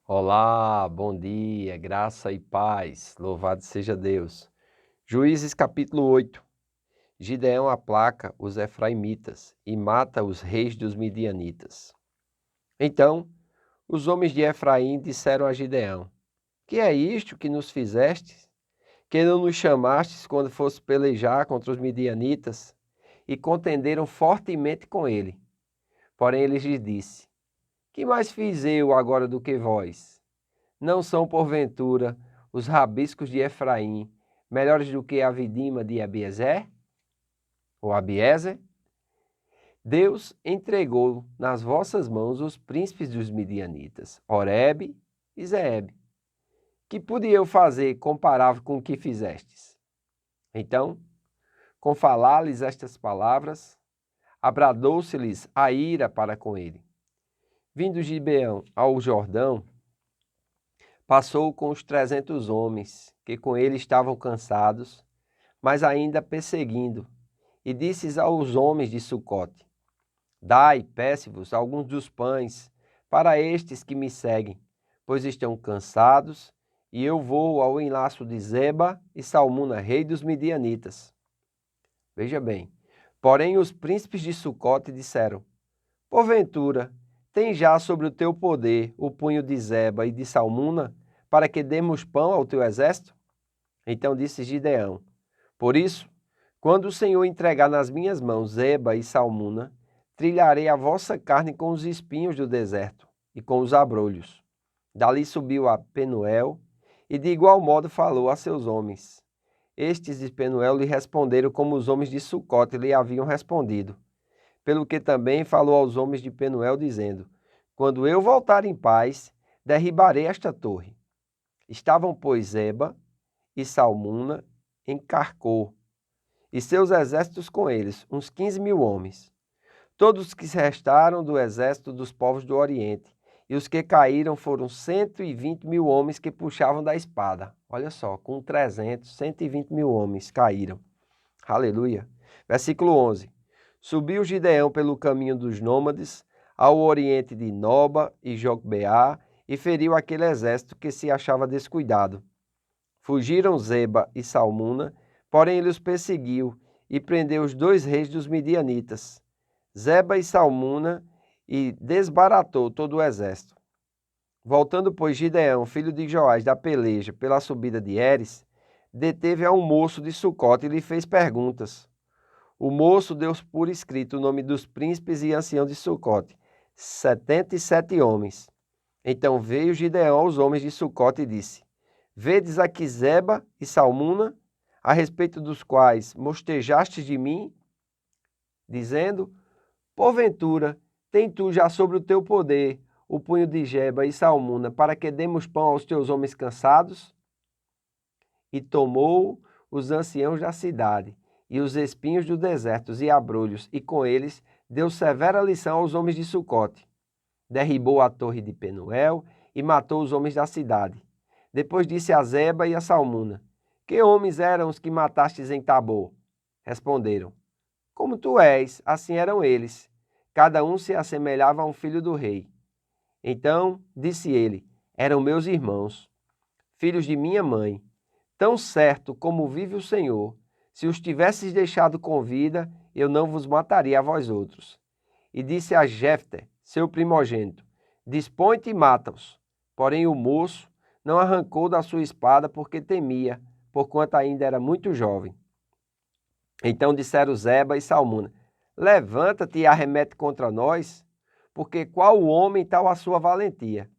Olá, bom dia, graça e paz, louvado seja Deus. Juízes capítulo 8. Gideão aplaca os efraimitas e mata os reis dos midianitas. Então, os homens de Efraim disseram a Gideão: Que é isto que nos fizestes? Que não nos chamastes quando fosse pelejar contra os midianitas? E contenderam fortemente com ele. Porém ele lhes disse: Que mais fiz eu agora do que vós? Não são, porventura, os rabiscos de Efraim melhores do que a vidima de Abiezer? Ou Abiezer? Deus entregou nas vossas mãos os príncipes dos midianitas, Oreb e Zeeb. Que pude eu fazer comparável com o que fizestes? Então, com falar-lhes estas palavras, abradou-se-lhes a ira para com ele. Vindo Gibeão ao Jordão, passou com os 300 homens, que com ele estavam cansados, mas ainda perseguindo, e disse aos homens de Sucote: Dai, peço-vos, alguns dos pães, para estes que me seguem, pois estão cansados, e eu vou ao enlaço de Zeba e Salmuna, rei dos midianitas. Veja bem, porém os príncipes de Sucote disseram: Porventura, tem já sobre o teu poder o punho de Zeba e de Salmuna, para que demos pão ao teu exército? Então disse Gideão: Por isso, quando o Senhor entregar nas minhas mãos Zeba e Salmuna, trilharei a vossa carne com os espinhos do deserto e com os abrolhos. Dali subiu a Penuel e de igual modo falou a seus homens. Estes de Penuel lhe responderam como os homens de Sucote lhe haviam respondido. Pelo que também falou aos homens de Penuel, dizendo: Quando eu voltar em paz, derribarei esta torre. Estavam, pois, Zeba e Salmuna em Carcor, e seus exércitos com eles, uns 15.000 homens. Todos os que restaram do exército dos povos do Oriente, e os que caíram foram 120.000 homens que puxavam da espada. Olha só, com 120.000 homens caíram. Aleluia. Versículo 11. Subiu Gideão pelo caminho dos nômades, ao oriente de Noba e Jogbeá, e feriu aquele exército que se achava descuidado. Fugiram Zeba e Salmuna, porém ele os perseguiu e prendeu os 2 reis dos midianitas, Zeba e Salmuna, e desbaratou todo o exército. Voltando, pois, Gideão, filho de Joás, da peleja pela subida de Eres, deteve a um moço de Sucote e lhe fez perguntas. O moço deu por escrito o nome dos príncipes e anciãos de Sucote, 77 homens. Então veio Gideão aos homens de Sucote e disse: Vedes aqui Zeba e Salmuna, a respeito dos quais mostejastes de mim, dizendo: Porventura, tem tu já sobre o teu poder o punho de Zeba e Salmuna, para que demos pão aos teus homens cansados? E tomou os anciãos da cidade, e os espinhos do deserto e abrolhos, e com eles deu severa lição aos homens de Sucote. Derribou a torre de Penuel e matou os homens da cidade. Depois disse a Zeba e a Salmuna: Que homens eram os que matastes em Tabor? Responderam: Como tu és, assim eram eles. Cada um se assemelhava a um filho do rei. Então disse ele: Eram meus irmãos, filhos de minha mãe. Tão certo como vive o Senhor, se os tivesses deixado com vida, eu não vos mataria a vós outros. E disse a Jefté, seu primogênito: Dispõe-te e mata-os. Porém o moço não arrancou da sua espada porque temia, porquanto ainda era muito jovem. Então disseram Zeba e Salmuna: Levanta-te e arremete contra nós, porque qual o homem tal a sua valentia?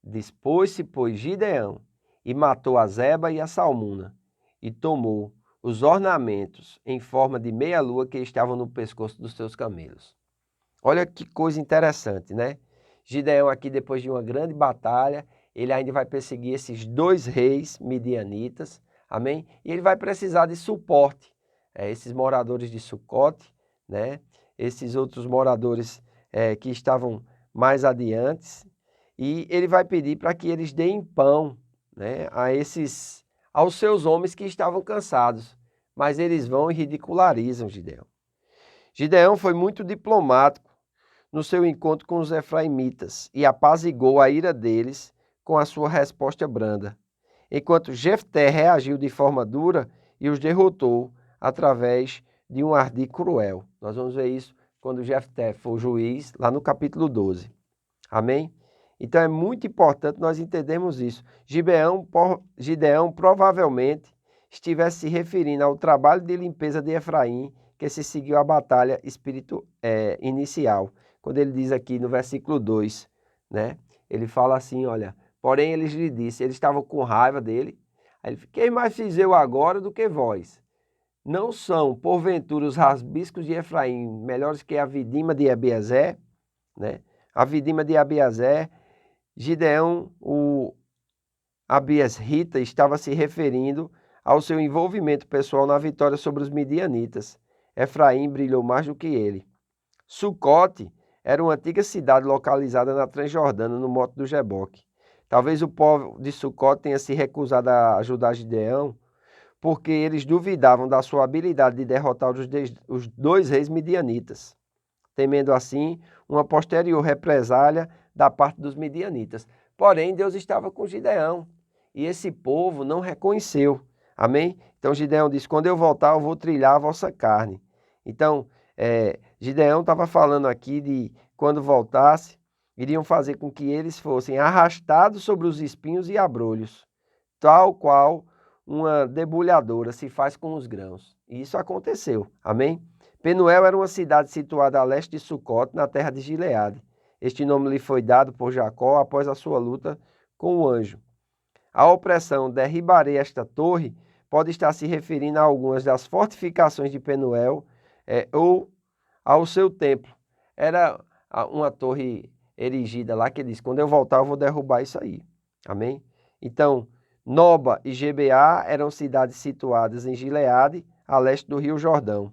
Dispôs-se, pois, Gideão, e matou a Zeba e a Salmuna, e tomou os ornamentos em forma de meia-lua que estavam no pescoço dos seus camelos. Olha que coisa interessante, né? Gideão aqui, depois de uma grande batalha, ele ainda vai perseguir esses 2 reis midianitas, amém? E ele vai precisar de suporte, esses moradores de Sucote, né? Esses outros moradores que estavam mais adiante, e ele vai pedir para que eles deem pão, né, aos seus homens que estavam cansados, mas eles vão e ridicularizam Gideão. Gideão foi muito diplomático no seu encontro com os efraimitas e apaziguou a ira deles com a sua resposta branda, enquanto Jefté reagiu de forma dura e os derrotou através de um ardid cruel. Nós vamos ver isso quando Jefté for juiz, lá no capítulo 12. Amém? Então é muito importante nós entendermos isso. Gideão provavelmente estivesse se referindo ao trabalho de limpeza de Efraim, que se seguiu a batalha inicial. Quando ele diz aqui no versículo 2, né? Ele fala assim, olha, porém eles lhe disseram, eles estavam com raiva dele. Aí ele, quem mais fiz eu agora do que vós? Não são, porventura, os rabiscos de Efraim melhores que a vidima de Abiezer? Né? A vidima de Abiezer, Gideão, o Abiesrita, estava se referindo ao seu envolvimento pessoal na vitória sobre os midianitas. Efraim brilhou mais do que ele. Sucote era uma antiga cidade localizada na Transjordânia, no Monte do Jaboque. Talvez o povo de Sucote tenha se recusado a ajudar Gideão, porque eles duvidavam da sua habilidade de derrotar os dois reis midianitas, temendo assim uma posterior represália da parte dos midianitas. Porém, Deus estava com Gideão e esse povo não reconheceu. Amém? Então Gideão disse, quando eu voltar eu vou trilhar a vossa carne. Então, Gideão estava falando aqui de quando voltasse, iriam fazer com que eles fossem arrastados sobre os espinhos e abrolhos, tal qual uma debulhadora se faz com os grãos. E isso aconteceu. Amém? Penuel era uma cidade situada a leste de Sucote, na terra de Gileade. Este nome lhe foi dado por Jacó após a sua luta com o anjo. A opressão derribarei esta torre pode estar se referindo a algumas das fortificações de Penuel ou ao seu templo. Era uma torre erigida lá que ele disse, quando eu voltar eu vou derrubar isso aí. Amém? Então, Noba e Gebeá eram cidades situadas em Gileade, a leste do rio Jordão.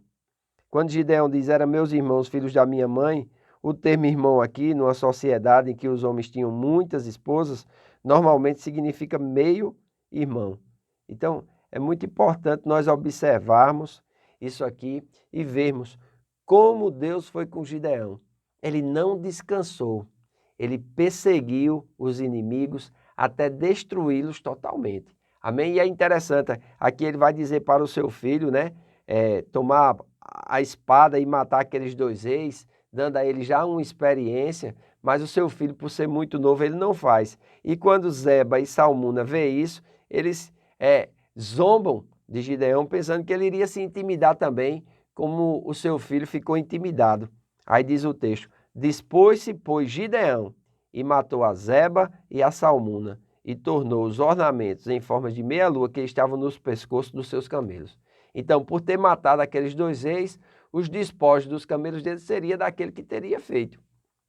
Quando Gideão diz, eram meus irmãos, filhos da minha mãe, o termo irmão aqui, numa sociedade em que os homens tinham muitas esposas, normalmente significa meio irmão. Então, é muito importante nós observarmos isso aqui e vermos como Deus foi com Gideão. Ele não descansou, ele perseguiu os inimigos até destruí-los totalmente. Amém? E é interessante, aqui ele vai dizer para o seu filho, né, tomar a espada e matar aqueles dois reis, dando a ele já uma experiência, mas o seu filho, por ser muito novo, ele não faz. E quando Zeba e Salmuna vê isso, eles zombam de Gideão, pensando que ele iria se intimidar também, como o seu filho ficou intimidado. Aí diz o texto, dispôs-se, pois, Gideão, e matou a Zeba e a Salmuna, e tornou os ornamentos em forma de meia-lua que estavam nos pescoços dos seus camelos. Então, por ter matado aqueles dois reis, os despojos dos camelos dele seria daquele que teria feito.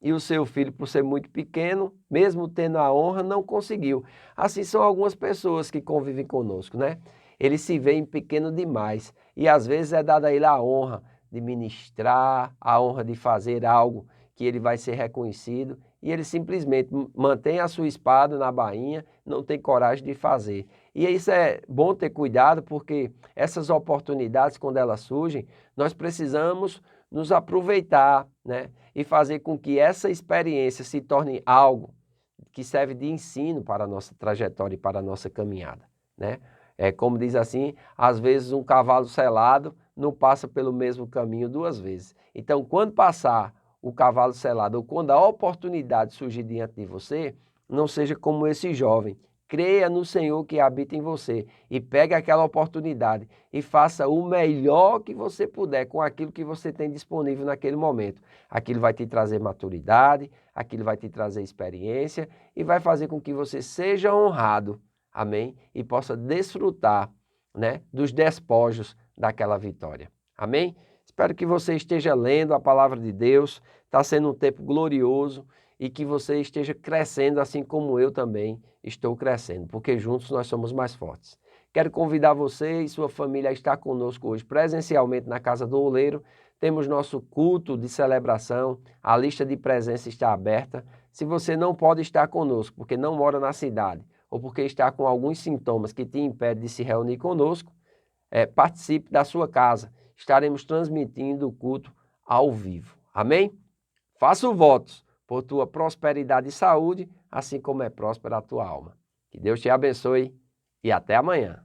E o seu filho, por ser muito pequeno, mesmo tendo a honra, não conseguiu. Assim são algumas pessoas que convivem conosco, né? Eles se veem pequeno demais e às vezes é dada a ele a honra de ministrar, a honra de fazer algo que ele vai ser reconhecido e ele simplesmente mantém a sua espada na bainha, não tem coragem de fazer. E isso é bom ter cuidado porque essas oportunidades, quando elas surgem, nós precisamos nos aproveitar, né? E fazer com que essa experiência se torne algo que serve de ensino para a nossa trajetória e para a nossa caminhada, né? Como diz assim, às vezes um cavalo selado não passa pelo mesmo caminho duas vezes. Então, quando passar o cavalo selado ou quando a oportunidade surgir diante de você, não seja como esse jovem. Creia no Senhor que habita em você e pegue aquela oportunidade e faça o melhor que você puder com aquilo que você tem disponível naquele momento. Aquilo vai te trazer maturidade, aquilo vai te trazer experiência e vai fazer com que você seja honrado, amém? E possa desfrutar, né, dos despojos daquela vitória, amém? Espero que você esteja lendo a palavra de Deus, está sendo um tempo glorioso e que você esteja crescendo assim como eu também estou crescendo, porque juntos nós somos mais fortes. Quero convidar você e sua família a estar conosco hoje presencialmente na Casa do Oleiro. Temos nosso culto de celebração, a lista de presença está aberta. Se você não pode estar conosco porque não mora na cidade ou porque está com alguns sintomas que te impedem de se reunir conosco, participe da sua casa. Estaremos transmitindo o culto ao vivo. Amém? Faço votos por tua prosperidade e saúde, assim como é próspera a tua alma. Que Deus te abençoe e até amanhã.